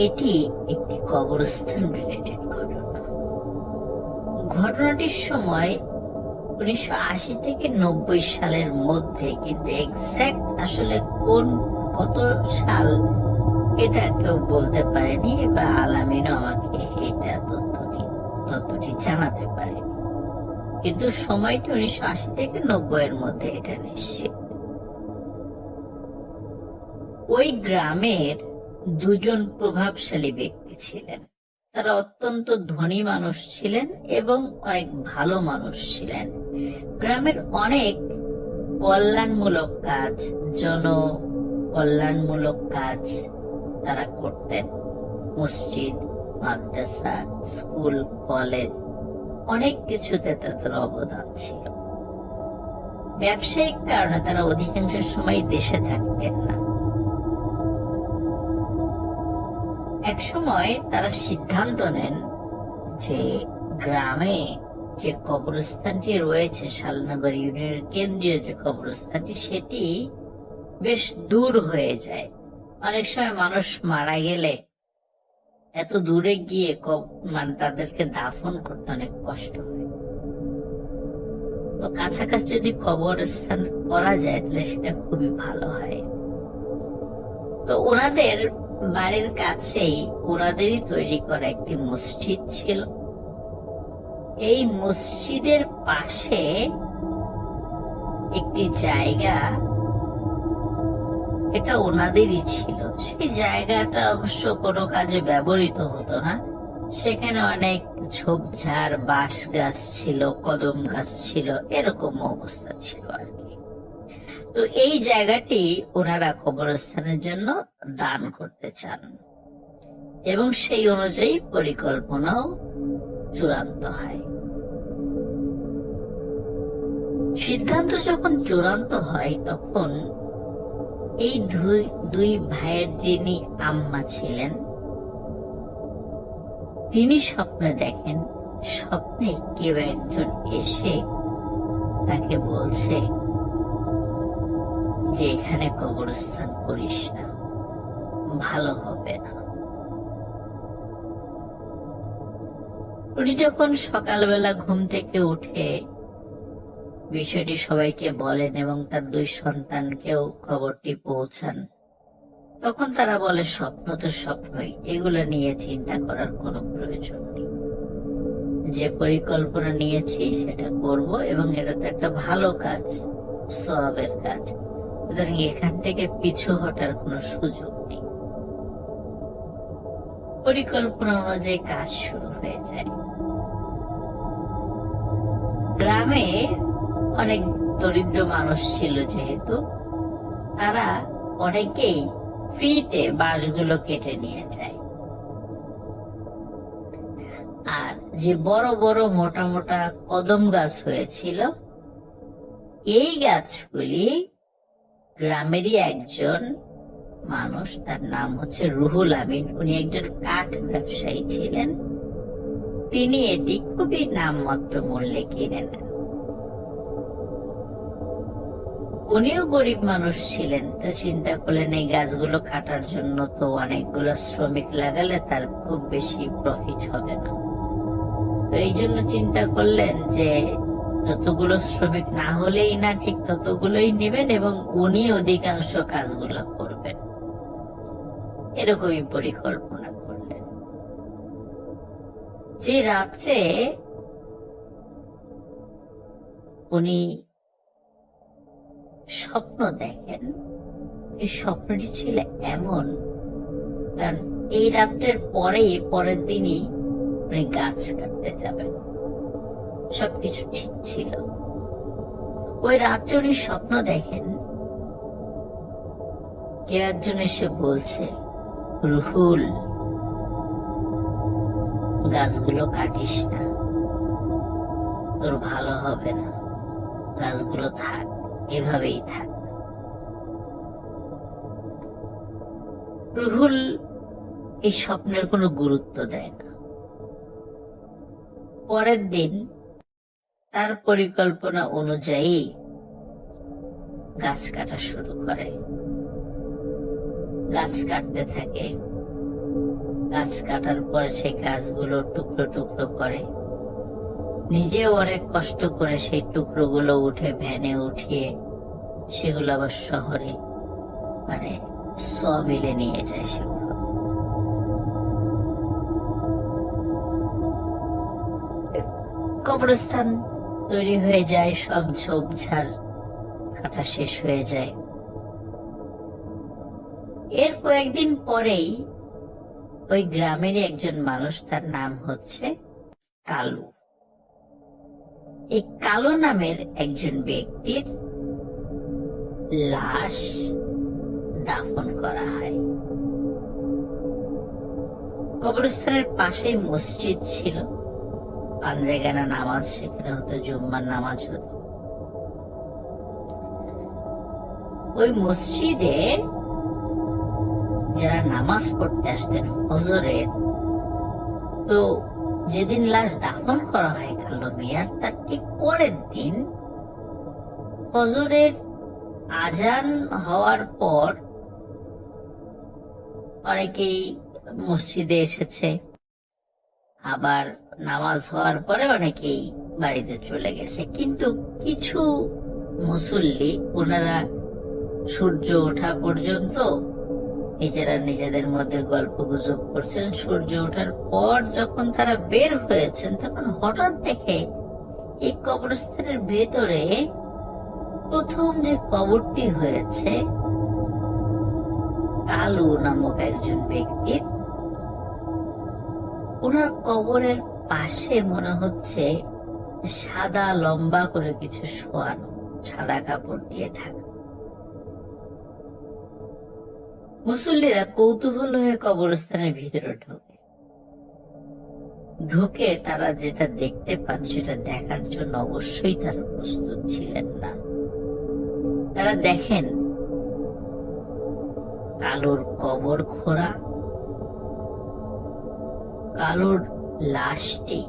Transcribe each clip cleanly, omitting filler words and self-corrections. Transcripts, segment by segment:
এটি একটি কবরস্থান রিলেটেড ঘটনা। ঘটনাটির সময় 1980 থেকে 90 সালের মধ্যে, কিন্তু এক্সাক্ট আসলে কত সাল এটা কেউ বলতে পারেনি, বা আলামিনও আমাকে এটা তথ্যটি জানাতে পারেনি। কিন্তু সময়টি 1980 থেকে 90 এর মধ্যে, এটা নিশ্চিত। ওই গ্রামের দুজন প্রভাবশালী ব্যক্তি ছিলেন। তারা অত্যন্ত ধনী মানুষ ছিলেন এবং অনেক ভালো মানুষ ছিলেন। গ্রামের অনেক কল্যাণমূলক কাজ, কল্যাণমূলক কাজ তারা করতেন। মসজিদ, মাদ্রাসা, স্কুল, কলেজ, অনেক কিছুতে তাদের অবদান ছিল। ব্যবসায়িক কারণে তারা অধিকাংশ সময় দেশে থাকতেন না। এক সময় তারা সিদ্ধান্ত নেন যে গ্রামে যে কবরস্থানটি রয়েছে, শালনগর ইউনিয়নের কেন্দ্রীয় যে কবরস্থানটি, সেটি বেশ দূর হয়ে যায়। অনেক সময় মানুষ মারা গেলে এত দূরে গিয়ে তাদেরকে দাফন করতে অনেক কষ্ট হয়। তো কাছাকাছি যদি কবরস্থান করা যায় তাহলে সেটা খুবই ভালো হয়। তো ওনাদের বাড়ির কাছেই ওনাদেরই তৈরি করা একটি মসজিদ ছিল। এই মসজিদের পাশে একটি জায়গা, এটা ওনাদেরই ছিল। সেই জায়গাটা অবশ্য কোনো কাজে ব্যবহৃত হতো না। সেখানে অনেক ঝোপঝাড়, বাঁশ গাছ ছিল, কদম গাছ ছিল, এরকম অবস্থা ছিল আর কি। তো এই জায়গাটি ওনারা কবরস্থানের জন্য দান করতে চান এবং সেই অনুযায়ী পরিকল্পনাও চূড়ান্ত হয়। সিদ্ধান্ত যখন চূড়ান্ত হয় তখন এই দুই ভাইয়ের যিনি আম্মা ছিলেন, তিনি স্বপ্নে দেখেন, স্বপ্নে কেউ একজন এসে তাকে বলছে যে এখানে কবরস্থান করিস না, ভালো হবে না। উনি যখন সকালবেলা ঘুম থেকে উঠে বিষয়টি সবাইকে বলেন এবং তার দুই সন্তানকেও খবরটি পৌঁছান, তখন তারা বলে স্বপ্ন তো স্বপ্নই, এগুলো নিয়ে চিন্তা করার কোনো প্রয়োজন নেই। যে পরিকল্পনা নিয়েছি সেটা করব এবং এটা তো একটা ভালো কাজ, সওয়াবের কাজ, সুতরাং এখান থেকে পিছু হটার কোনো সুযোগ নেই। পরিকল্পনা অনুযায়ী কাজ শুরু হয়ে যায়। গ্রামে অনেক দরিদ্র মানুষ ছিল, যেহেতু তারা অনেকেই ফ্রিতে বাঁশগুলো কেটে নিয়ে যায়। আর যে বড় বড় মোটা মোটা কদম গাছ হয়েছিল, এই গাছগুলি গ্রামেরই একজন মানুষ, তার নাম হচ্ছে রুহুল আমিন, উনি একজন কাঠ ব্যবসায়ী ছিলেন। তিনি এটি খুবই নামমাত্র মূল্যে কিনে নেন। উনিও গরিব মানুষ ছিলেন, তো চিন্তা করলেন এই গাছগুলো কাটার জন্য তো অনেকগুলো শ্রমিক লাগালে তার খুব বেশি প্রফিট হবে না। তো এই জন্য চিন্তা করলেন যে যতগুলো শ্রমিক না হলেই না, ঠিক ততগুলোই নেবেন এবং উনি অধিকাংশ কাজগুলো করবেন, এরকমই পরিকল্পনা করলেন। যে রাত্রে উনি স্বপ্ন দেখেন, এই স্বপ্নটি ছিল এমন, কারণ এই রাত্রের পরের দিনই উনি গাছ কাটতে যাবেন, সবকিছু ঠিক ছিল। ওই রাত্রে উনি স্বপ্ন দেখেন কেউ একজন এসে বলছে, রুহুল, গাছগুলো কাটিস না, তোর ভালো হবে না, গাছগুলো থাক, এভাবেই থাক। রুহুল এই স্বপ্নের কোনো গুরুত্ব দেয় না। পরের দিন তার পরিকল্পনা অনুযায়ী গাছ কাটা শুরু করে, গাছ কাটতে থাকে। গাছ কাটার পর সেই গাছগুলো টুকরো টুকরো করে, নিজেও অনেক কষ্ট করে সেই টুকরোগুলো উঠে ভ্যানে উঠিয়ে সেগুলো আবার শহরে মানে সমিলে নিয়ে যায়। সেগুলো কবরস্থান তৈরি হয়ে যায়, সব ঝোপঝাড় কাটা শেষ হয়ে যায়। এর কয়েকদিন পরেই ওই গ্রামের একজন মানুষ, তার নাম হচ্ছে কালু, এই কালু নামের একজন ব্যক্তির লাশ দাফন করা হয়। কবরস্থানের পাশেই মসজিদ ছিল, পাঞ্জেগানা নামাজ সেখানে হতো, জুম্মার নামাজ হতো। ওই মসজিদে যারা নামাজ পড়তে আসতেন ফজরের, তো যেদিন লাশ দাফন করা হয় কালু মিয়ার, তার ঠিক পরের দিন ফজরের আজান হওয়ার পর অনেকেই মসজিদে এসেছে, আবার নামাজ হওয়ার পরে অনেকেই বাড়িতে চলে গেছে। কিন্তু কিছু মুসল্লি, ওনারা সূর্য ওঠা পর্যন্ত নিজেরা নিজেদের মধ্যে গল্প গুজব করছেন। সূর্য ওঠার পর যখন তারা বের হয়েছেন, তখন হঠাৎ দেখে এই কবরস্থানের ভেতরে প্রথম যে কবরটি হয়েছে কালু নামক একজন ব্যক্তির, ওনার কবরের পাশে মনে হচ্ছে সাদা লম্বা করে কিছু শোয়ানো, সাদা কাপড় দিয়ে ঢাকা। মুসল্লিরা কৌতূহল হয়ে কবরস্থানের ভিতরে ঢুকে তারা যেটা দেখতে পান সেটা দেখার জন্য অবশ্যই তারা প্রস্তুত ছিলেন না। তারা দেখেন কালুর কবর খোঁড়া, কালুর লাশটি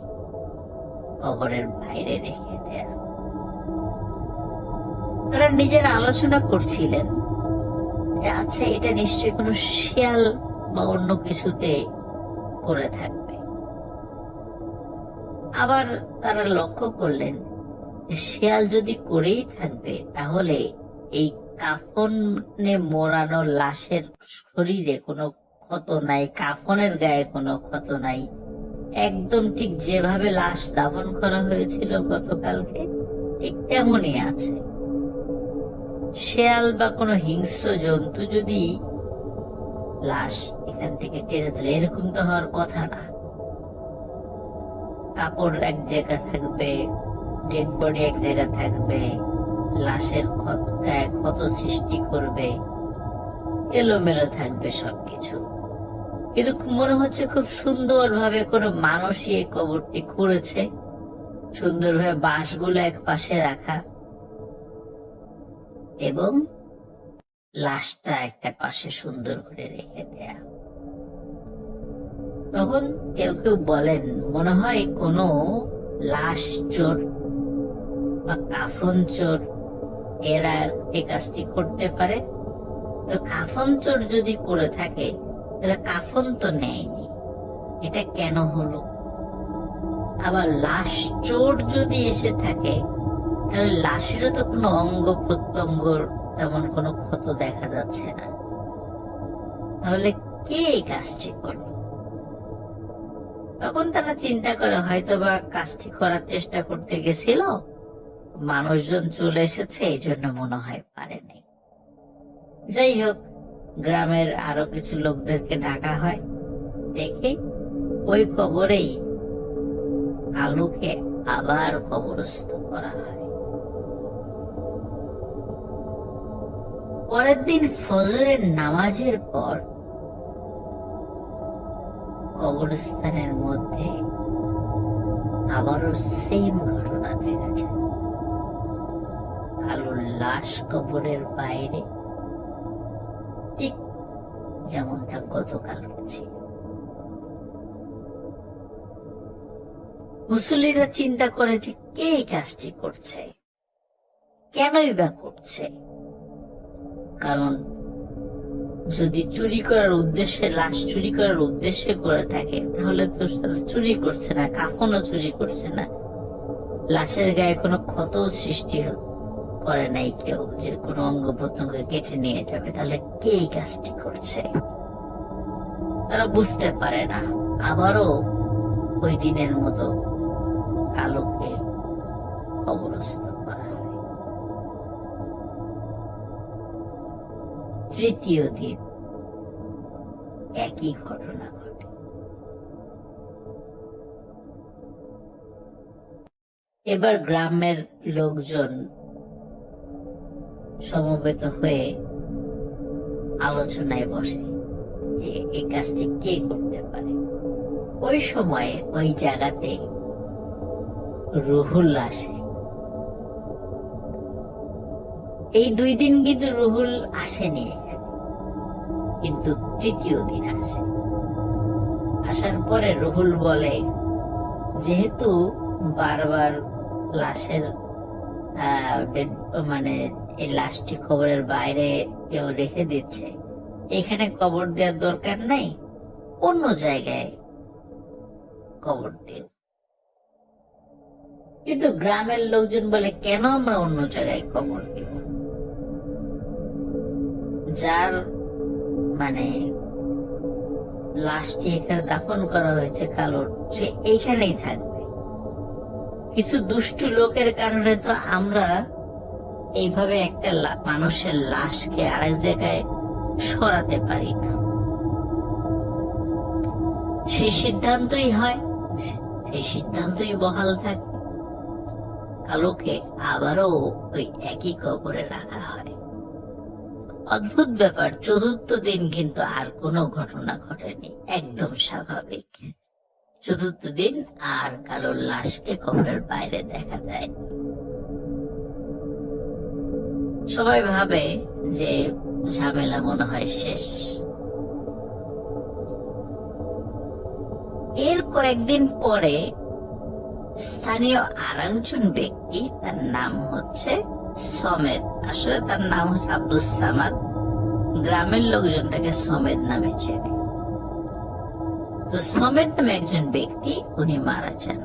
কবরের বাইরে রেখে দেয়া। তারা নিজেরা আলোচনা করছিলেন যে আচ্ছা, এটা নিশ্চয়ই কোনো শিয়াল বা অন্য কিছুতে করে থাকবে। আবার তারা লক্ষ্য করলেন শিয়াল যদি করেই থাকবে, তাহলে এই কাফনে মোড়ানো লাশের শরীরে কোনো ক্ষত নাই, কাফনের গায়ে কোনো ক্ষত নাই, একদম ঠিক যেভাবে লাশ দাফন করা হয়েছিল গতকালকে ঠিক তেমনই আছে। শেয়াল বা কোনো হিংস্র জন্তু যদি লাশ এখান থেকে টেনে তোলে, এরকম তো হওয়ার কথা না। কাপড় এক জায়গা থাকবে, ডেড বডি এক জায়গা থাকবে, লাশের গায়ে ক্ষত সৃষ্টি করবে, এলোমেলো থাকবে সবকিছু। কিন্তু মনে হচ্ছে খুব সুন্দর ভাবে কোনো মানুষই এই কবরটি খুঁড়েছে, সুন্দরভাবে বাঁশগুলো এক পাশে রাখা এবং লাশটা একটা পাশে সুন্দর করে রেখে দেয়া। তখন কেউ কেউ বলেন মনে হয় কোনো লাশ চোর বা কাফন চোর এরা এই কাজটি করতে পারে। তো কাফন চোর যদি করে থাকে তাহলে কাফন তো নেয়নি, এটা কেন হলো? আবার লাশ চোর যদি এসে থাকে তাহলে লাশেরও তো কোনো অঙ্গ প্রত্যঙ্গর তেমন কোনো ক্ষত দেখা যাচ্ছে না, তাহলে কে এই কাজটি করলো? তখন তারা চিন্তা করে হয়তোবা কাজটি করার চেষ্টা করতে গেছিল, মানুষজন চলে এসেছে, এই জন্য মনে হয় পারেনি। যাই হোক, গ্রামের আরো কিছু লোকদেরকে ডাকা হয়, দেখে ওই কবরেই কালুকে আবার কবরস্থ করা হয়। পরের দিন ফজরের নামাজের পর কবরস্থানের মধ্যে আবারও সেম ঘটনা দেখা যায়। কালুর লাশ কবরের বাইরে ঠিক যেমনটা গতকালকে ছিল। মুসল্লিরা চিন্তা করে যে কে এই কাজটি করছে, কেনই বা করছে? কারণ যদি চুরি করার উদ্দেশ্যে, লাশ চুরি করার উদ্দেশ্যে করে থাকে, তাহলে তো তারা চুরি করছে না, কাফনও চুরি করছে না, লাশের গায়ে কোনো ক্ষত সৃষ্টি করে নাই কেউ যে কোনো অঙ্গ প্রত্যঙ্গ কেটে নিয়ে যাবে, তাহলে কে এই কাজটি করছে? তারা বুঝতে পারে না। আবারও ওই দিনের মতো কালোকে কবরস্থ করা হয়। তৃতীয় দিন একই ঘটনা ঘটে। এবার গ্রামের লোকজন সমবেত হয়ে আলোচনায় বসে যে এই কাজটি কে করতে পারে। ওই সময় ওই জায়গাতে রুহুল আসে। এই 2 দিন কিন্তু রুহুল আসেনি এখানে, কিন্তু তৃতীয় দিন আসে। আসার পরে রুহুল বলে, যেহেতু বারবার লাশের মানে এই লাশটি কবরের বাইরে কেউ রেখে দিচ্ছে, এখানে কবর দেওয়ার দরকার নাই, অন্য জায়গায় কবর দিও। কিন্তু গ্রামের লোকজন বলে, কেন আমরা অন্য জায়গায় কবর দিব? যার মানে লাশটি এখানে দাফন করা হয়েছে কালোর, সে এইখানেই থাকবে। কিছু দুষ্ট লোকের কারণে তো আমরা এইভাবে একটা মানুষের লাশকে আরেক জায়গায় সরাতে পারি না। সেই সিদ্ধান্তই হয়, সেই সিদ্ধান্তই বহাল থাকে। কালোকে আবারও ওই একই কবরে রাখা হয়। অদ্ভুত ব্যাপার, চতুর্থ দিন কিন্তু আর কোনো ঘটনা ঘটেনি, একদম স্বাভাবিক। চতুর্থ দিন আর কালোর লাশকে কবরের বাইরে দেখা যায়। সবাই ভাবে যে ঝামেলা মনে হয় শেষ। এর কয়েকদিন পরে স্থানীয় আরেকজন ব্যক্তি, তার নাম হচ্ছে সমেদ, আসলে তার নাম হচ্ছে আব্দুস সামাদ, গ্রামের লোকজন তাকে সমেদ নামে চেনে। তো সমেদ নামে একজন ব্যক্তি, উনি মারা যান।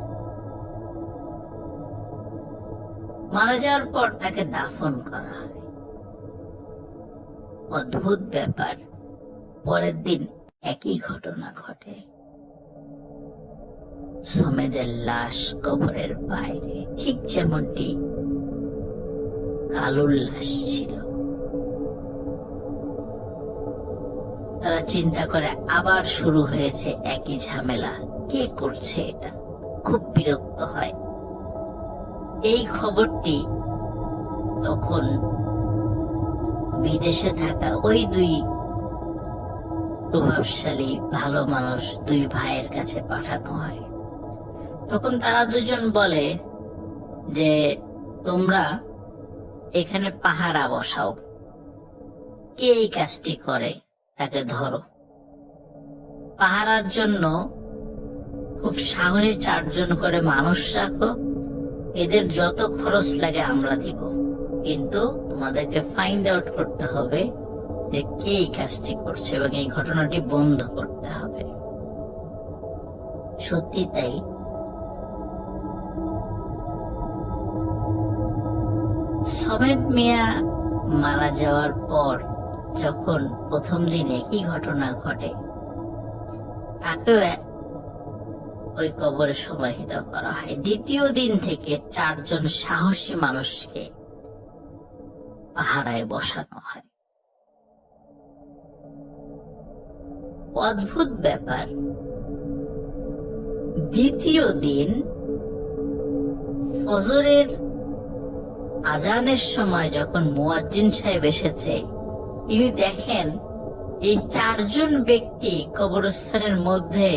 মারা যাওয়ার পর তাকে দাফন করা হয়। অদ্ভুত ব্যাপার, পরের দিন একই ঘটনা ঘটে। সমেদের লাশ কবরের বাইরে, ঠিক যেমনটি কালুর লাশ ছিল। তারা চিন্তা করে আবার শুরু হয়েছে একই ঝামেলা, কে করছে এটা? খুব বিরক্ত হয়। এই খবরটি তখন বিদেশে থাকা ওই 2 প্রভাবশালী ভালো মানুষ, 2 ভাইয়ের কাছে পাঠানো হয়। তখন তারা দুজন বলে যে তোমরা এখানে পাহারা বসাও, কে এই কাজটি করে তাকে ধরো। পাহারার জন্য খুব সাহসী 4 জন করে মানুষ রাখো, এদের যত খরচ লাগে আমরা দিব, কিন্তু তোমাদেরকে ফাইন্ড আউট করতে হবে যে কে এই কাজটি করছে এবং এই ঘটনাটি বন্ধ করতে হবে। সত্যি তাই, সমেদ মিয়া মারা যাওয়ার পর যখন প্রথম দিন একই ঘটনা ঘটে, তাকেও ওই কবরে সমাহিত করা হয়। দ্বিতীয় দিন থেকে 4 জন সাহসী মানুষকে পাহারায় বসানো হয়। অদ্ভুত ব্যাপার, দ্বিতীয় দিন ফজরের আজানের সময় যখন মুয়াজ্জিন সাহেব এসেছে, তিনি দেখেন এই 4 জন ব্যক্তি কবরস্থানের মধ্যে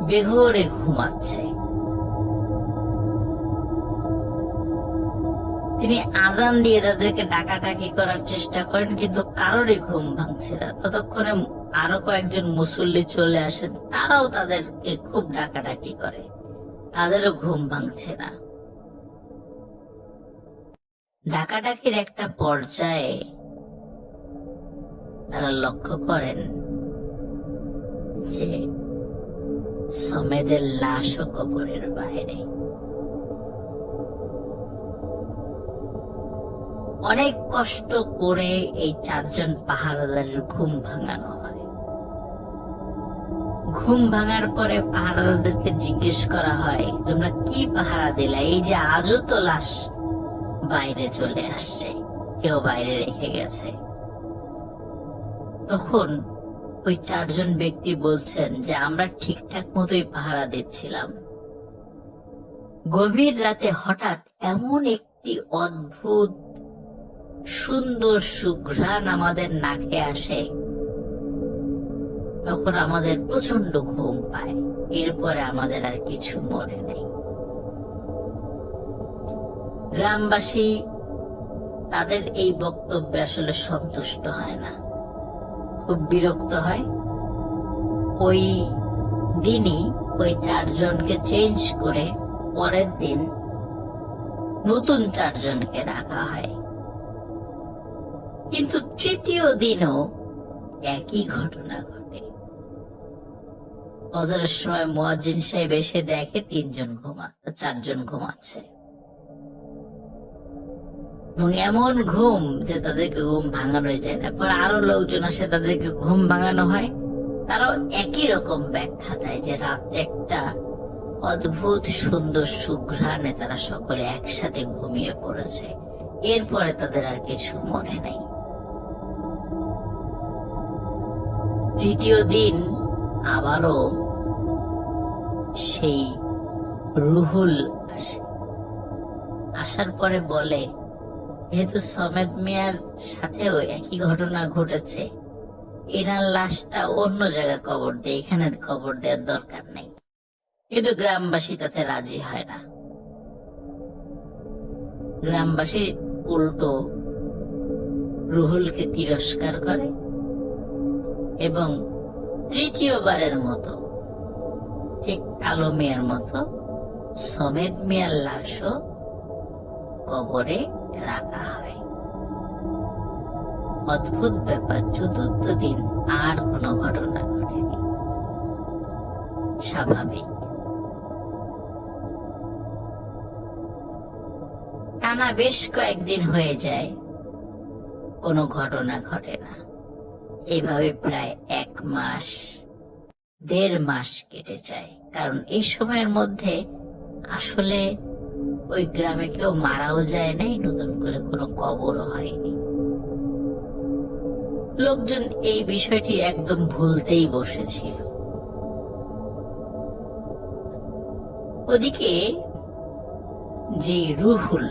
বেঘোরে ঘুমাচ্ছে। তিনি আজান দিয়ে তাদেরকে ডাকাডাকি করার চেষ্টা করেন, কিন্তু কারোরই ঘুম ভাঙছে না। ততক্ষণে আরো কয়েকজন মুসল্লি চলে আসেন, তারাও তাদেরকে খুব ডাকাডাকি করে, তাদেরও ঘুম ভাঙছে না। ডাকাডাকির একটা পর্যায়ে তারা লক্ষ্য করেন যে সমেদের লাশও কবরের বাইরে। অনেক কষ্ট করে এই 4 জন পাহারাদারের ঘুম ভাঙানো হয়। ঘুম ভাঙার পরে পাহারাদারদেরকে জিজ্ঞেস করা হয়, তোমরা কি পাহারা দিলা? এই যে আজও তো লাশ বাইরে চলে আসছে, কেউ বাইরে রেখে গেছে। তখন ওই 4 জন ব্যক্তি বলছেন যে আমরা ঠিকঠাক মতোই পাহারা দিচ্ছিলাম। গভীর রাতে হঠাৎ এমন একটি অদ্ভুত সুন্দর সুঘ্রাণ আমাদের নাকে আসে, তখন আমাদের প্রচন্ড ঘুম পায়। এরপরে আমাদের আর কিছু মনে নেই। গ্রামবাসী তাদের এই বক্তব্যে আসলে সন্তুষ্ট হয় না, খুব বিরক্ত হয়। ওই দিনই ওই 4 জনকে চেঞ্জ করে পরের দিন নতুন 4 জনকে রাখা হয়। কিন্তু তৃতীয় দিনও একই ঘটনা ঘটে। ফজরের সময় মুয়াজ্জিন সাহেব এসে দেখে 4 জন ঘুমাচ্ছে, এবং এমন ঘুম যে তাদেরকে ঘুম ভাঙানো যায় না। পরে আরো লোকজন আসে, তাদেরকে ঘুম ভাঙানো হয়। তারাও একই রকম ব্যাখ্যা দেয় যে রাত্রে একটা অদ্ভুত সুন্দর সুঘ্রাণে তারা সকলে একসাথে ঘুমিয়ে পড়েছে। এরপরে তাদের আর কিছু মনে নেই। তৃতীয় দিন আবারও সেই রুহুল আসে। আসার পরে বলে, যেহেতু সমেদ মিয়ার সাথেও একই ঘটনা ঘটেছে, এনার লাশটা অন্য জায়গায় কবর দেয়, এখানে কবর দেওয়ার দরকার নেই। কিন্তু গ্রামবাসী তাতে রাজি হয় না। গ্রামবাসী উল্টো রুহুলকে তিরস্কার করে এবং তৃতীয়বারের মতো ঠিক কালো মিয়ার মতো সমেদ মিয়ার লাশও কবরে রাখা হয়। অদ্ভুত ব্যাপার, চতুর্থ দিন আর কোনো ঘটনা ঘটেনি, স্বাভাবিক। টানা বেশ কয়েকদিন হয়ে যায়, কোনো ঘটনা ঘটে না। এইভাবে প্রায় 1 মাস 1.5 মাস কেটে যায়। কারণ এই সময়ের মধ্যে আসলে ওই গ্রামে কেউ মারাও যায় নাই, নতুন করে কোনো কবরও হয়নি। লোকজন এই বিষয়টি একদম ভুলতেই বসেছিল। ওদিকে যে রুহুল,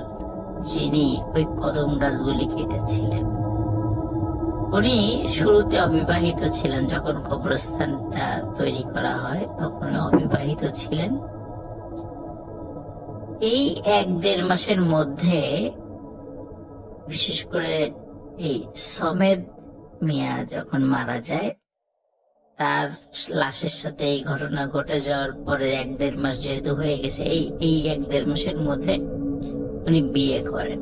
যিনি ওই কদম গাছগুলি কেটেছিলেন, উনি শুরুতে অবিবাহিত ছিলেন। যখন কবরস্থানটা তৈরি করা হয় তখন অবিবাহিত ছিলেন। এই 1-1.5 মাসের মধ্যে বিশেষ করে এই সমেদ মিয়া যখন মারা যায়, তার লাশের সাথে এই ঘটনা ঘটে যাওয়ার পরে 1-1.5 মাস যেহেতু হয়ে গেছে, এই 1-1.5 মাসের মধ্যে উনি বিয়ে করেন।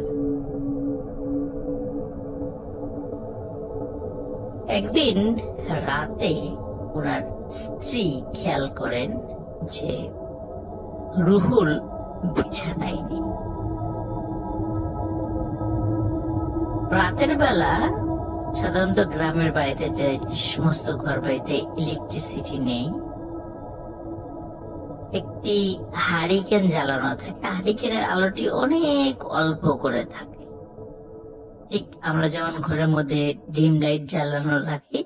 একদিন রাতে ওনার স্ত্রী খেয়াল করেন যে রুহুল বিছানায় নেই। রাতের বেলা সাধারণত গ্রামের বাড়িতে যে সমস্ত ঘর বাড়িতে ইলেকট্রিসিটি নেই, একটি হারিকেন জ্বালানো থাকে। হারিকেনের আলোটি অনেক অল্প করে থাকে, ঠিক আমরা যেমন ঘরের মধ্যে ডিম লাইট জ্বালানো রাখি,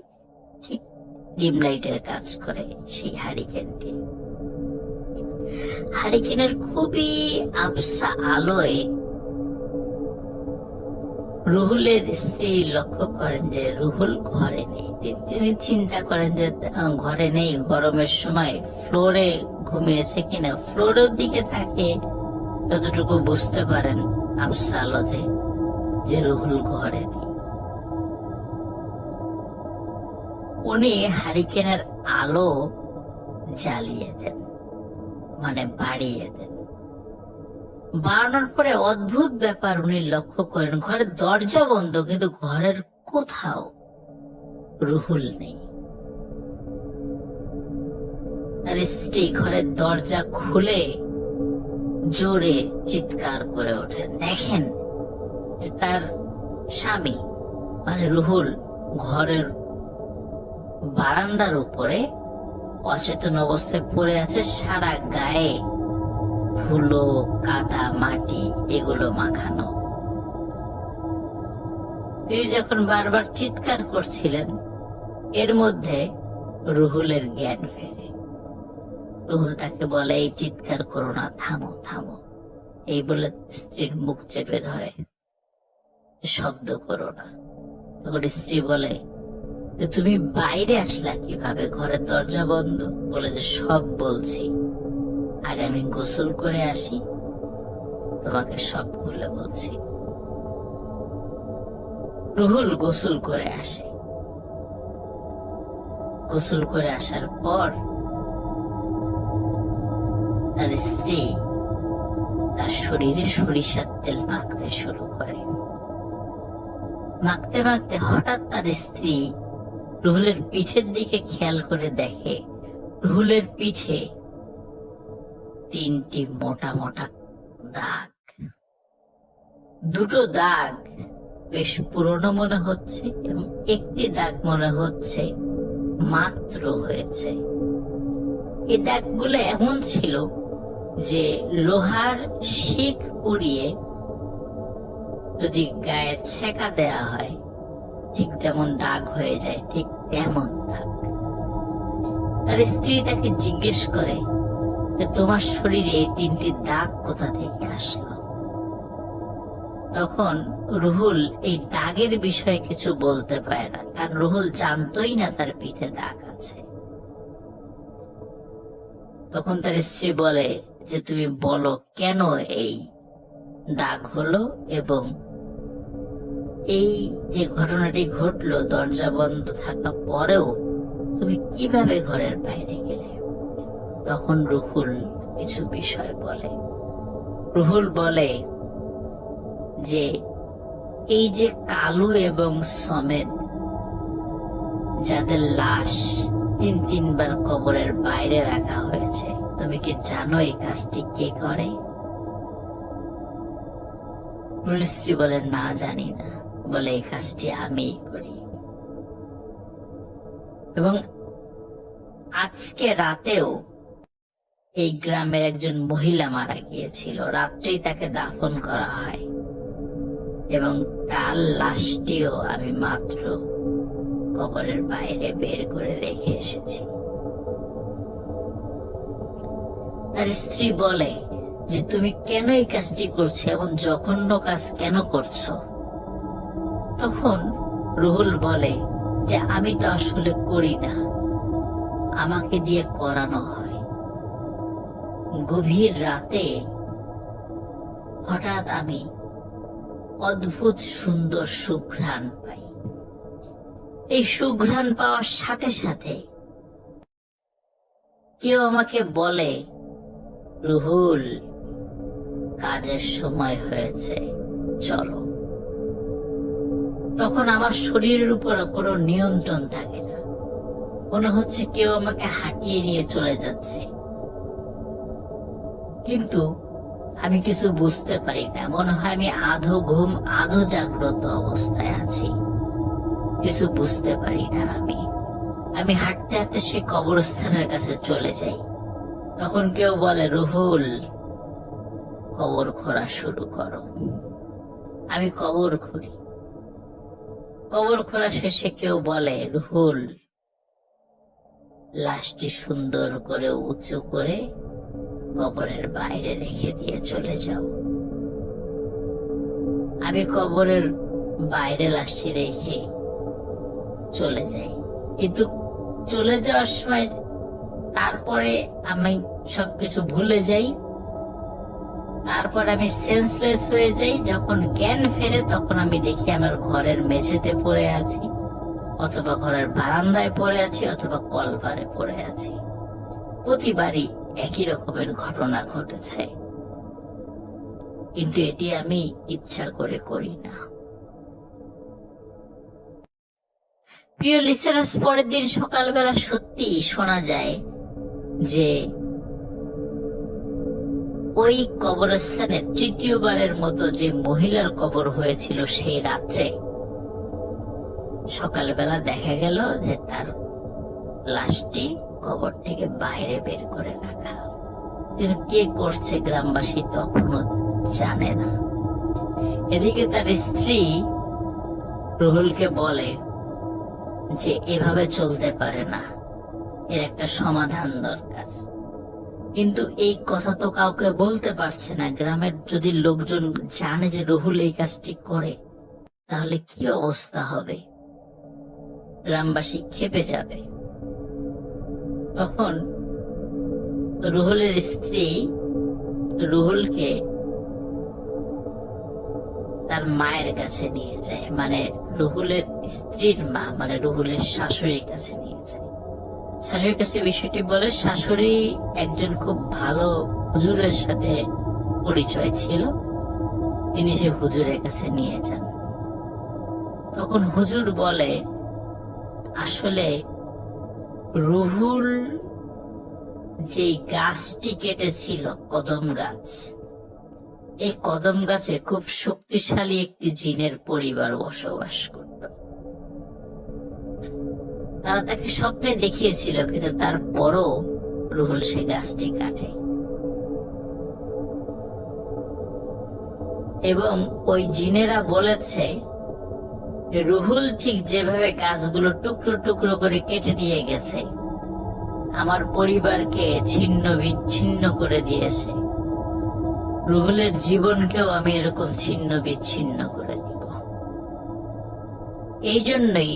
ঠিক ডিম লাইটের কাজ করে সেই হারিকেনটি। হারিকেনের খুবই আবসা আলোয় রুহুলের স্ত্রী লক্ষ্য করেন যে রুহুল ঘরে নেই। তিনি চিন্তা করেন যে ঘরে নেই, গরমের সময় ফ্লোরে ঘুমিয়েছে কিনা। ফ্লোরের দিকে তাকে যতটুকু বুঝতে পারেন আবসা আলোতে যে রুহুল ঘরে নেই। উনি হারিকেনের আলো জ্বালিয়ে দেন, মানে বাড়িয়ে দেন। বাড়ানোর পরে অদ্ভুত ব্যাপার উনি লক্ষ্য করেন, ঘরের দরজা বন্ধ কিন্তু ঘরের কোথাও রুহুল নেই। তার স্ত্রী ঘরের দরজা খুলে জোরে চিৎকার করে ওঠেন, দেখেন যে তার স্বামী মানে রুহুল ঘরের বারান্দার উপরে অচেতন অবস্থায় পড়ে আছে, সারা গায়ে ধুলো, কাদা, মাটি এগুলো মাখানো। তিনি যখন বারবার চিৎকার করছিলেন, এর মধ্যে রুহুলের জ্ঞান ফেরে। রুহুল তাকে বলে, এই চিৎকার করো না, থামো থামো। এই বলে স্ত্রীর মুখ চেপে ধরে, শব্দ করো না। তখন স্ত্রী বলে যে তুমি বাইরে আসলা কিভাবে, ঘরের দরজা বন্ধ? বলে যে সব বলছি, আগে আমি গোসল করে আসি, তোমাকে সব খুলে বলছি। রুহুল গোসল করে আসে। গোসল করে আসার পর তার স্ত্রী তার শরীরে সরিষার তেল মাখতে শুরু করে। মাখতে মাখতে হঠাৎ তার স্ত্রী রুহুলের পিঠের দিকে খেয়াল করে দেখে রুহুলের পিঠে 3টি মোটা মোটা দাগ। দুটো দাগ বেশ পুরনো মনে হচ্ছে এবং একটি দাগ মনে হচ্ছে মাত্র হয়েছে। এই দাগগুলো এমন ছিল যে লোহার শিক পুড়িয়ে যদি গায়ে ছেঁকা দেয়া হয় ঠিক যেমন দাগ হয়ে যায়, ঠিক তেমন দাগ। তার স্ত্রী তাকে জিজ্ঞেস করে যে তোমার শরীরে এই 3টি দাগ কোথা থেকে আসলো? তখন রুহুল এই দাগের বিষয়ে কিছু বলতে পারে না, কারণ রুহুল জানতোই না তার পিঠে দাগ আছে। তখন তার স্ত্রী বলে যে তুমি বলো কেন এই দাগ হলো, এবং এই যে ঘটনাটি ঘটলো দরজা বন্ধ থাকা পরেও তুমি কিভাবে ঘরের বাইরে গেলে? তখন রুহুল কিছু বিষয় বলে। রুহুল বলে যে এই যে কালু এবং সমেত যাদের লাশ 3-3বার কবরের বাইরে রাখা হয়েছে, তুমি কি জানো এই কাজটি কে করে? স্ত্রী বলে না, জানি না। বলে এই কাজটি আমিই করি, এবং আজকে রাতেও এই গ্রামের একজন মহিলা মারা গিয়েছিল, রাত্রেই তাকে দাফন করা হয় এবং তার লাশটিও আমি মাত্র কবরের বাইরে বের করে রেখে এসেছি। তার স্ত্রী বলে যে তুমি কেন এই কাজটি করছো, এবং জঘন্য কাজ কেন করছো? তখন রুহুল বলে যে আমি তো আসলে করি না, আমাকে দিয়ে করানো হয়। গভীর রাতে হঠাৎ আমি অদ্ভুত সুন্দর সুঘ্রাণ পাই। এই সুঘ্রাণ পাওয়ার সাথে সাথে কেউ আমাকে বলে, রুহুল কাজের সময় হয়েছে, চলো। তখন আমার শরীরের উপর কোনো নিয়ন্ত্রণ থাকে না, মনে হচ্ছে কেউ আমাকে হাঁটিয়ে নিয়ে চলে যাচ্ছে, কিন্তু আমি কিছু বুঝতে পারি না। মনে হয় আমি আধো ঘুম আধো জাগ্রত অবস্থায় আছি, কিছু বুঝতে পারি না। আমি হাঁটতে হাঁটতে সে কবরস্থানের কাছে চলে যাই। তখন কেউ বলে, রুহুল কবর খোঁড়া শুরু করো। আমি কবর খুঁড়ি। কবর খোঁড়া শেষে কেউ বলে, রুহুল লাশটি সুন্দর করে উঁচু করে কবরের বাইরে রেখে দিয়ে চলে যাও। আমি কবরের বাইরে লাশটি রেখে চলে যাই, কিন্তু চলে যাওয়ার সময় তারপরে আমি সবকিছু ভুলে যাই। তারপর আমি সেন্সলেস হয়ে যাই। যখন জ্ঞান ফেরে তখন আমি দেখি আমার ঘরের মেঝেতে পড়ে আছি, অথবা ঘরের বারান্দায় পড়ে আছি, অথবা কলপারে পড়ে আছি। প্রতিবারই একই রকমের ঘটনা ঘটেছে, কিন্তু এটি আমি ইচ্ছা করে করি না। প্রিয় লিসেনার্স, পরের দিন সকালবেলা সত্যি শোনা যায় যে ওই কবরস্থানে তৃতীয়বারের মতো যে মহিলার কবর হয়েছিল সেই রাত্রে সকালবেলা দেখা গেল যে তার লাশটি কবর থেকে বাইরে বের করে রাখা। কিন্তু কে করছে গ্রামবাসী তখনও জানে না। এদিকে তার স্ত্রী রুহুলকে বলে যে এভাবে চলতে পারে না, এর একটা সমাধান দরকার। কিন্তু এই কথা তো কাউকে বলতে পারছে না। গ্রামের যদি লোকজন জানে যে রুহুল এই কাজটি করে, তাহলে কি অবস্থা হবে? গ্রামবাসী ক্ষেপে যাবে। তখন রুহুলের স্ত্রী রুহুলকে তার মায়ের কাছে নিয়ে যায়, মানে রুহুলের স্ত্রীর মা, মানে রুহুলের শাশুড়ির কাছে নিয়ে যায়। শাশুড়ির কাছে বিষয়টি বলে। শাশুড়ি একজন খুব ভালো হুজুরের সাথে পরিচয় ছিল, তিনি সে হুজুরের কাছে নিয়ে যান। তখন হুজুর বলে, আসলে রুহুল যে গাছটি কেটেছিল, কদম গাছ, এই কদম গাছে খুব শক্তিশালী একটি জিনের পরিবার বসবাস করত। তারা তাকে স্বপ্নে দেখিয়েছিল, কিন্তু তারপরও রুহুল সে গাছটি কাটে এবং ওই জিনেরা বলেছে রুহুল ঠিক যেভাবে গাছগুলো টুকরো টুকরো করে কেটে দিয়ে গেছে, আমার পরিবারকে ছিন্ন বিচ্ছিন্ন করে দিয়েছে, রুহুলের জীবনকেও আমি এরকম ছিন্ন বিচ্ছিন্ন করে দিব। এই জন্যই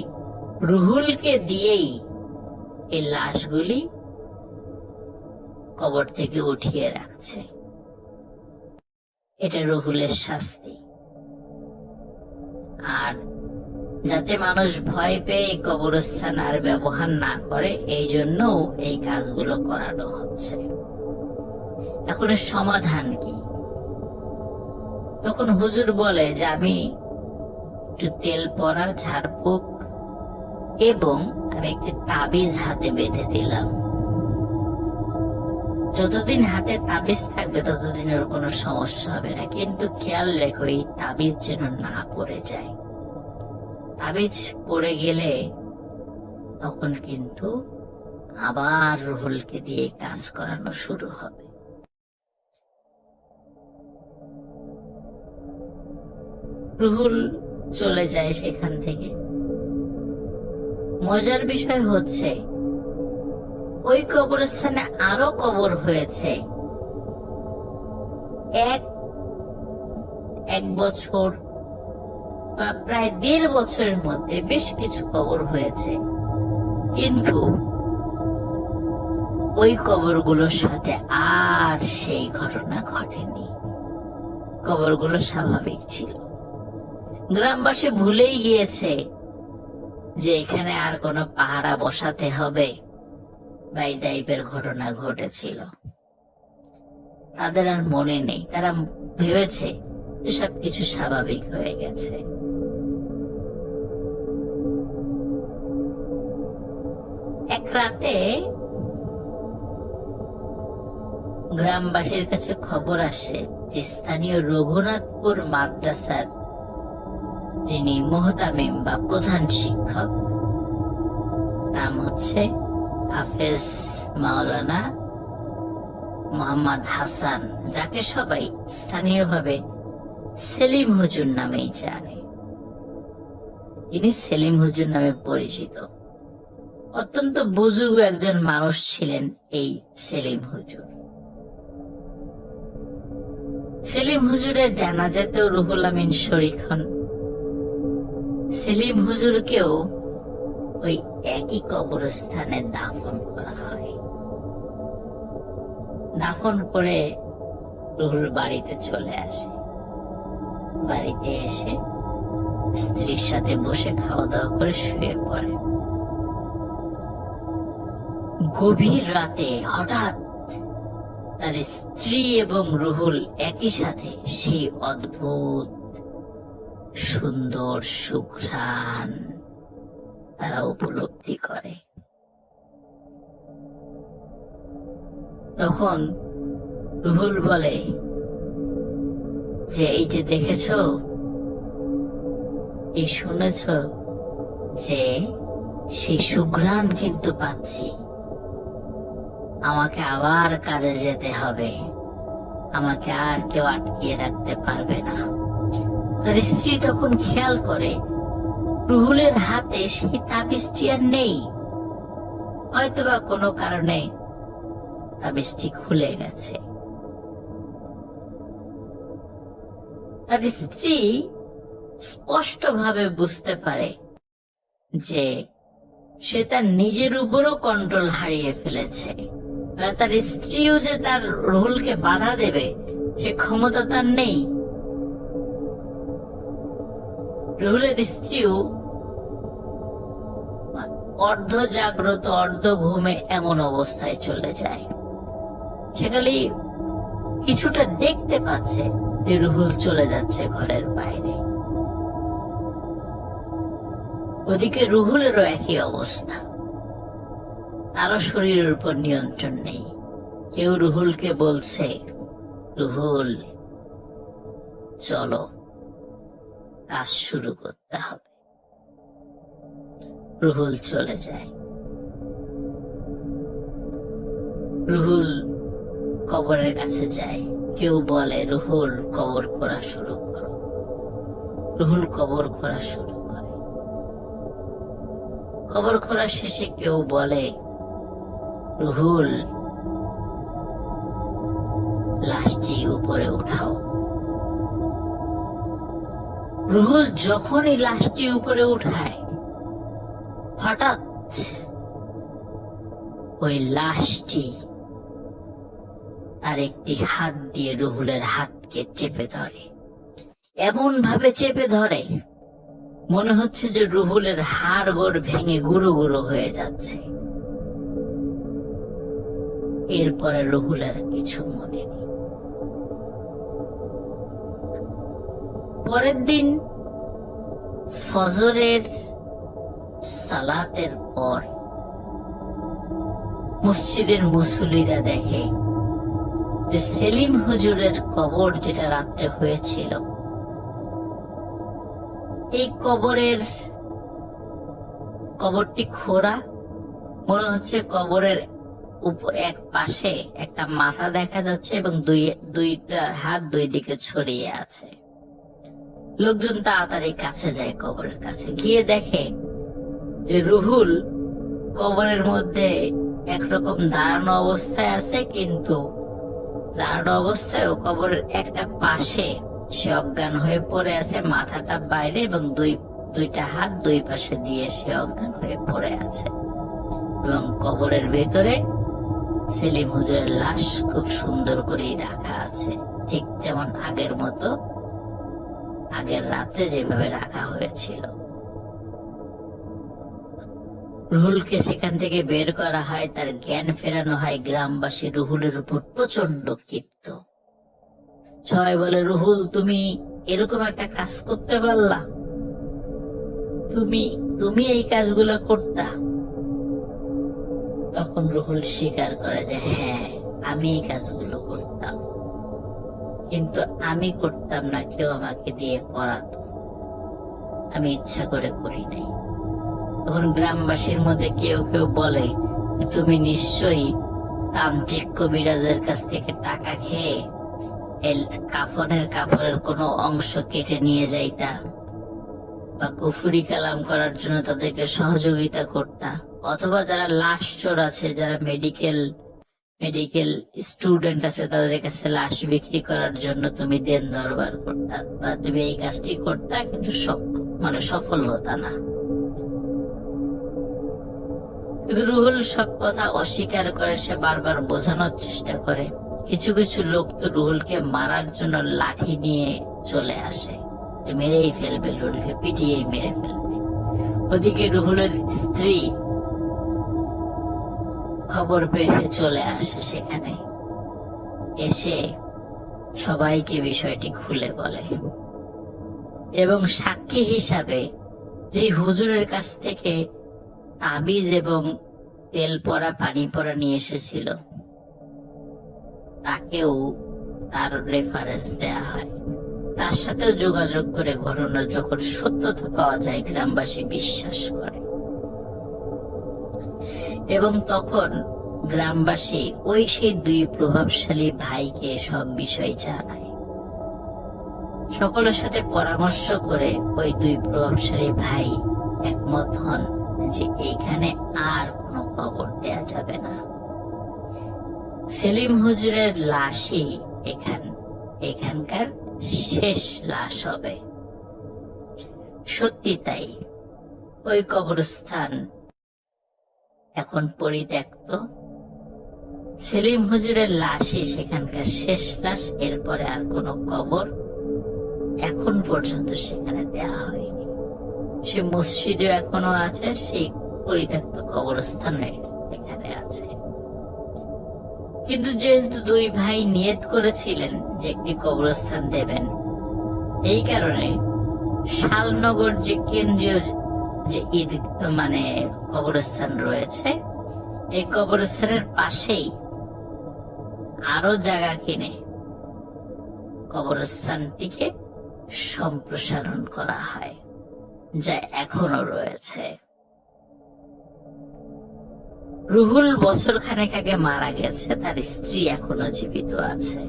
রুহুলকে দিয়েই এই লাশগুলি কবর থেকে উঠিয়ে রাখছে। এটা রুহুলের শাস্তি। আর যাতে মানুষ ভয় পেয়ে কবরস্থান আর ব্যবহার না করে, এই জন্য এই কাজগুলো করানো হচ্ছে। এখন এর সমাধান কি? তখন হুজুর বলে যে আমি একটু তেল পড়া, ঝাড়ফুঁক এবং আমি একটি তাবিজ হাতে বেঁধে দিলাম। যতদিন হাতে তাবিজ থাকবে ততদিন ওর কোনো সমস্যা হবে না, কিন্তু খেয়াল রেখো এই তাবিজ যেন না পড়ে যায়। তাবিজ পড়ে গেলে তখন কিন্তু আবার রুহুলকে দিয়ে কাজ করানো শুরু হবে। রুহুল চলে যায় সেখান থেকে। মজার বিষয় হচ্ছে ওই কবরস্থানে আরো কবর হয়েছে। এক বছর বা প্রায় 1.5 বছরের মধ্যে বেশ কিছু কবর হয়েছে, কিন্তু ওই কবরগুলোর সাথে আর সেই ঘটনা ঘটেনি। কবরগুলো স্বাভাবিক ছিল। গ্রামবাসী ভুলেই গিয়েছে যে এখানে আর কোনো পাহারা বসাতে হবে বা এই টাইপের ঘটনা ঘটেছিল। তাদের আর মনে নেই। তারা ভেবেছে সবকিছু স্বাভাবিক হয়ে গেছে। এক রাতে গ্রামবাসীর কাছে খবর আসে যে স্থানীয় রঘুনাথপুর মাদ্রাসার যিনি মুহতামিম বা প্রধান শিক্ষক, নাম হচ্ছে হাফেজ মাওলানা মোহাম্মদ হাসান, যাকে সবাই স্থানীয়ভাবে সেলিম হুজুর নামেই জানে। তিনি সেলিম হুজুর নামে পরিচিত। অত্যন্ত বুজুর্গ একজন মানুষ ছিলেন এই সেলিম হুজুর। সেলিম হুজুরের জানাজাতেও রুহুল আমিন শরীক হন। সেলিম হুজুরকেও ওই একই কবরস্থানে দাফন করা হয়। দাফন করে রুহুল বাড়িতে চলে আসে। বাড়িতে এসে স্ত্রীর সাথে বসে খাওয়া দাওয়া করে শুয়ে পড়ে। গভীর রাতে হঠাৎ তার স্ত্রী এবং রুহুল একই সাথে সেই অদ্ভুত সুন্দর সুঘ্রাণ তারা উপলব্ধি করে। তখন রুহুল বলে যে এই যে দেখেছো, এই শুনেছ যে সেই সুঘ্রাণ কিন্তু পাচ্ছি, আমাকে আবার কাজে যেতে হবে, আমাকে আর কেউ আটকিয়ে রাখতে পারবে না। তার স্ত্রী তখন খেয়াল করে রুহুলের হাতে সেই তাবিজটি আর নেই, হয়তোবা কোনো কারণে তাবিজটি খুলে গেছে। তার স্ত্রী স্পষ্টভাবে বুঝতে পারে যে সে তার নিজের উপরও কন্ট্রোল হারিয়ে ফেলেছে। আর তার স্ত্রীও যে তার রুহুলকে বাধা দেবে সে ক্ষমতা তার নেই। রুহুলের স্ত্রীও অর্ধ জাগ্রত অর্ধ ঘুমে এমন অবস্থায় চলে যায়। সে খালি কিছুটা দেখতে পাচ্ছে যে রুহুল চলে যাচ্ছে ঘরের বাইরে। ওদিকে রুহুলেরও একই অবস্থা, তারও শরীরের উপর নিয়ন্ত্রণ নেই। কেউ রুহুলকে বলছে, রুহুল চলো, কাজ শুরু করতে হবে। রুহুল চলে যায়। রুহুল কবরের কাছে যায়। কেউ বলে, রুহুল কবর খোঁড়া শুরু করো। রুহুল কবর খোঁড়া শুরু করে। কবর খোঁড়া শেষে কেউ বলে, রুহুল লাশটি উপরে উঠাও। রুহুল যখনই লাশটি উপরে উঠায়, হঠাৎ ওই লাশটি তার একটি হাত দিয়ে রুহুলের হাতকে চেপে ধরে। এমন ভাবে চেপে ধরে মনে হচ্ছে যে রুহুলের হাড় গোড় ভেঙে গুঁড়ো গুঁড়ো হয়ে যাচ্ছে। এরপরে রুহুলের কিছু মনে নেই। পরের দিন ফজরের সালাতের পর মসজিদের মুসল্লিরা দেখে যে সেলিম হুজুরের কবর যেটা রাত্রে হয়েছিল, এই কবরটি খোঁড়া। মনে হচ্ছে কবরের এক পাশে একটা মাথা দেখা যাচ্ছে এবং দুইটা হাত দুই দিকে ছড়িয়ে আছে। লোকজন তাড়াতাড়ি কাছে যায়, কবরের কাছে গিয়ে দেখে যে রুহুল কবরের মধ্যে একরকম দাঁড়ানো অবস্থায় আছে, কিন্তু দাঁড়ানো অবস্থায় কবরের একটা পাশে সে অজ্ঞান হয়ে পড়ে আছে, মাথাটা বাইরে এবং দুইটা হাত দুই পাশে দিয়ে সে অজ্ঞান হয়ে পড়ে আছে। এবং কবরের ভেতরে সেলিম হুজুরের লাশ খুব সুন্দর করেই রাখা আছে, ঠিক যেমন আগের মতো, আগের রাতে যেভাবে রাখা হয়েছিল। রুহুলকে সেখান থেকে বের করা হয়, তার জ্ঞান ফেরানো হয়। গ্রামবাসী রুহুলের উপর প্রচন্ড ক্ষিপ্ত। সবাই বলে, রুহুল তুমি এরকম একটা কাজ করতে পারলা? তুমি এই কাজগুলো করতা? তখন রুহুল স্বীকার করে যে হ্যাঁ, আমি এই কাজগুলো করতাম, কিন্তু আমি করতাম না, কেউ আমাকে দিয়ে করাতো, আমি ইচ্ছা করে করি নাই। তখন গ্রামবাসীর মধ্যে কেউ কেউ বলে, তুমি নিশ্চয়ই তান্ত্রিক কবিরাজের কাছ থেকে টাকা খেয়ে কাপড়ের কোনো অংশ কেটে নিয়ে যাইতা, বা কুফরি কালাম করার জন্য তাদেরকে সহযোগিতা করতা, অথবা যারা লাশ চোর আছে, যারা মেডিকেল স্টুডেন্ট আছে, তাদের কাছে লাশ বিক্রি করার জন্য তুমি দেন দরবার করতা, বা তুমি এই কাজটি করতা, কিন্তু সফল হতা না। রুহুল সব কথা অস্বীকার করে। সে বারবার বোঝানোর চেষ্টা করে। কিছু কিছু লোক তো রুহুলকে মারার জন্য লাঠি নিয়ে চলে আসে, মেরেই ফেলবে, রুহুলকে পিটিয়েই মেরে ফেলবে। ওদিকে রুহুলের স্ত্রী খবর পেয়ে চলে আসে সেখানে, এসে সবাইকে বিষয়টি খুলে বলে এবং সাক্ষী হিসাবে যে হুজুরের কাছ থেকে তাবিজ এবং তেল পড়া পানি পড়া নিয়ে এসেছিল, তাকেও তার রেফারেন্স দেয়া হয়। তার সাথেও যোগাযোগ করে ঘটনা যখন সত্যতা পাওয়া যায়, গ্রামবাসী বিশ্বাস করে এবং তখন গ্রামবাসী ওই সেই দুই প্রভাবশালী ভাইকে সব বিষয় জানায়। সকলের সাথে পরামর্শ করে ওই দুই প্রভাবশালী ভাই একমত হন যে এইখানে আর কোনো খবর দেয়া যাবে না। সেলিম হুজুরের লাশই এখানকার শেষ লাশ হবে। সত্যি তাই, ওই কবরস্থান এখন পরিত্যক্ত। সেলিম হুজুরের লাশই সেখানকার শেষ লাশ। এরপরে আর কোনো কবর এখন পর্যন্ত সেখানে দেয়া হয়নি। সে মসজিদও এখনো আছে, সেই পরিত্যক্ত কবরস্থানে এখানে আছে। কিন্তু যেহেতু দুই ভাই নিয়ত করেছিলেন যে একটি কবরস্থান দেবেন, এই কারণে শালনগর যে কেন্দ্রীয় যে ঈদ কবরস্থান রয়েছে, এই কবরস্থানের পাশেই আরো জায়গা কিনে কবরস্থানটিকে সম্প্রসারণ করা হয়, যা এখনো রয়েছে। রুহুল বছর খানেক আগে মারা গেছে, তার স্ত্রী এখনো জীবিত আছে।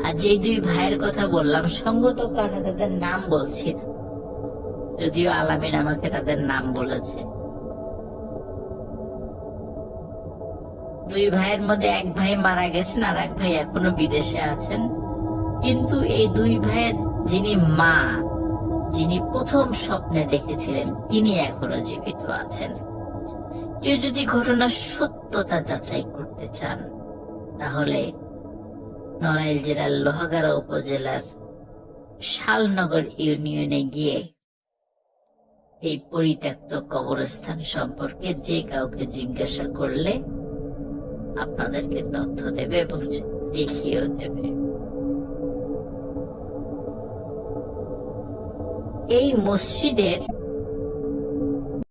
আর যে দুই ভাইয়ের কথা বললাম, সঙ্গত কারণে তাদের নাম বলছি না, যদিও আলামিন আমাকে তাদের নাম বলেছে। দুই ভাইয়ের মধ্যে এক ভাই মারা গেছেন, আর এক ভাই এখনো বিদেশে আছেন। কিন্তু এই দুই ভাইয়ের যিনি মা, যিনি প্রথম স্বপ্নে দেখেছিলেন, তিনি এখনো জীবিত আছেন। কেউ যদি ঘটনার সত্যতা যাচাই করতে চান, তাহলে নড়াইল জেলার লোহাগাড়া উপজেলার শালনগর ইউনিয়নে গিয়ে এই পরিত্যক্ত কবরস্থান সম্পর্কে যে কাউকে জিজ্ঞাসা করলে আপনাদেরকে তথ্য দেবে এবং দেখিয়েও দেবে। এই মসজিদের